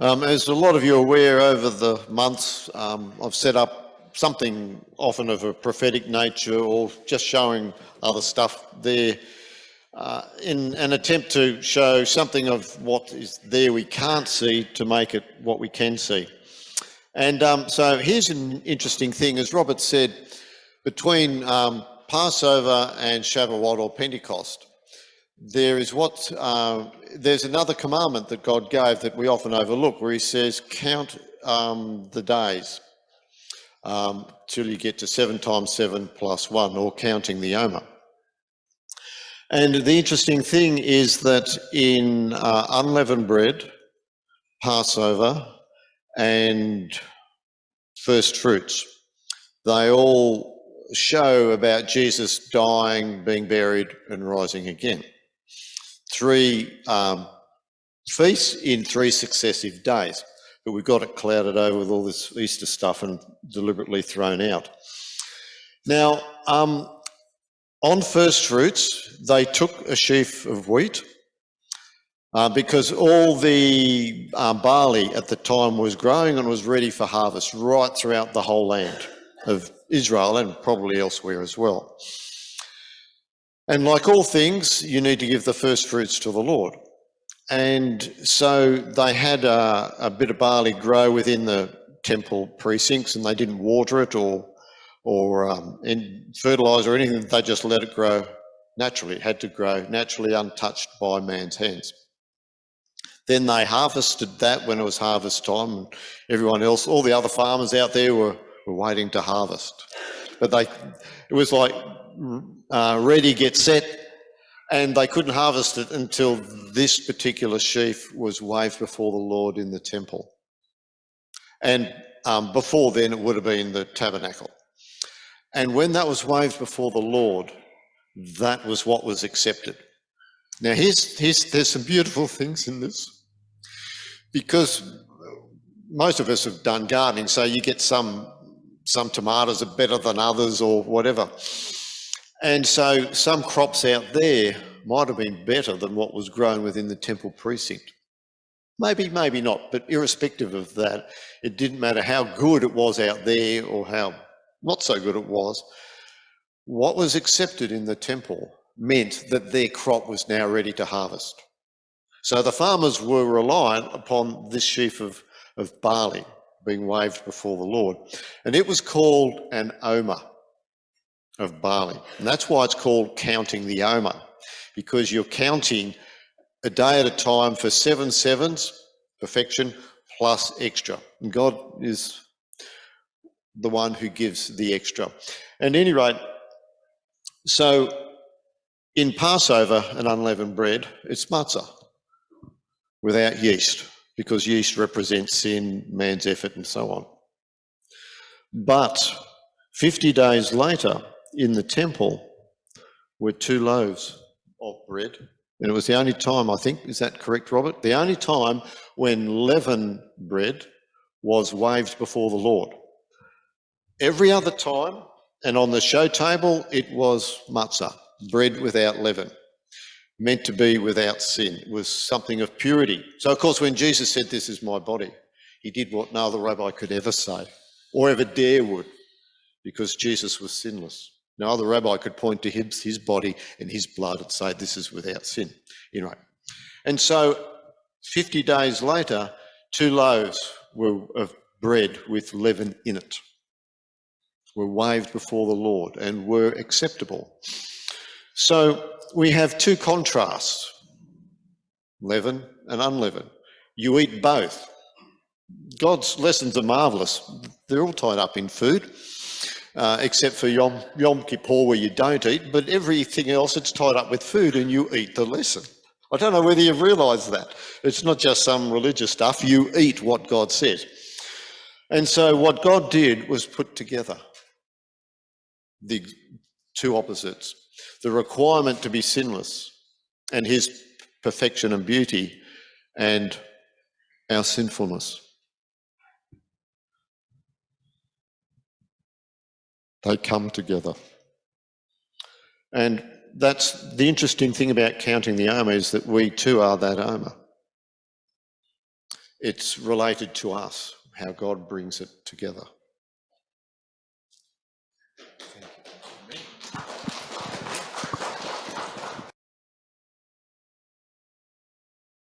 As a lot of you are aware, over the months, I've set up something often of a prophetic nature or just showing other stuff there in an attempt to show something of what is there we can't see to make it what we can see. And so here's an interesting thing. As Robert said, between Passover and Shavuot or Pentecost, there's another commandment that God gave that we often overlook, where he says, count the days till you get to 7 times 7 plus 1, or counting the Omer. And the interesting thing is that in unleavened bread, Passover, and first fruits, they all show about Jesus dying, being buried, and rising again. 3 feasts in 3 successive days, but we've got it clouded over with all this Easter stuff and deliberately thrown out. Now, on first fruits, they took a sheaf of wheat because all the barley at the time was growing and was ready for harvest right throughout the whole land of Israel and probably elsewhere as well. And like all things, you need to give the first fruits to the Lord. And so they had a bit of barley grow within the temple precincts, and they didn't water it or fertilise or anything. They just let it grow naturally. It had to grow naturally, untouched by man's hands. Then they harvested that when it was harvest time, and everyone else, all the other farmers out there were waiting to harvest. But it was like ready, get set, and they couldn't harvest it until this particular sheaf was waved before the Lord in the temple. And before then, it would have been the tabernacle. And when that was waved before the Lord, that was what was accepted. Now, there's some beautiful things in this, because most of us have done gardening, so you get some tomatoes are better than others or whatever. And so some crops out there might have been better than what was grown within the temple precinct. Maybe not, but irrespective of that, it didn't matter how good it was out there or how not so good it was. What was accepted in the temple meant that their crop was now ready to harvest. So the farmers were reliant upon this sheaf of barley being waved before the Lord. And it was called an Omer of barley. And that's why it's called counting the Omer, because you're counting a day at a time for 7 sevens, perfection, plus extra. And God is the one who gives the extra. And at any rate, so in Passover and unleavened bread, it's matzah without yeast, because yeast represents sin, man's effort, and so on. But 50 days later, in the temple, were 2 loaves of bread. And it was the only time, I think, is that correct, Robert? The only time when leavened bread was waved before the Lord. Every other time, and on the show table, it was matzah, bread without leaven, meant to be without sin. It was something of purity. So, of course, when Jesus said, "This is my body," he did what no other rabbi could ever say or ever dare would, because Jesus was sinless. No other rabbi could point to his body and his blood and say, "This is without sin." You know. And so 50 days later, 2 loaves were of bread with leaven in it, were waved before the Lord and were acceptable. So we have 2 contrasts, leaven and unleavened. You eat both. God's lessons are marvellous. They're all tied up in food, except for Yom Kippur, where you don't eat, but everything else, it's tied up with food, and you eat the lesson. I don't know whether you've realised that. It's not just some religious stuff. You eat what God says. And so what God did was put together the 2 opposites, the requirement to be sinless and his perfection and beauty, and our sinfulness. They come together. And that's the interesting thing about counting the Omer, is that we too are that Omer. It's related to us, how God brings it together.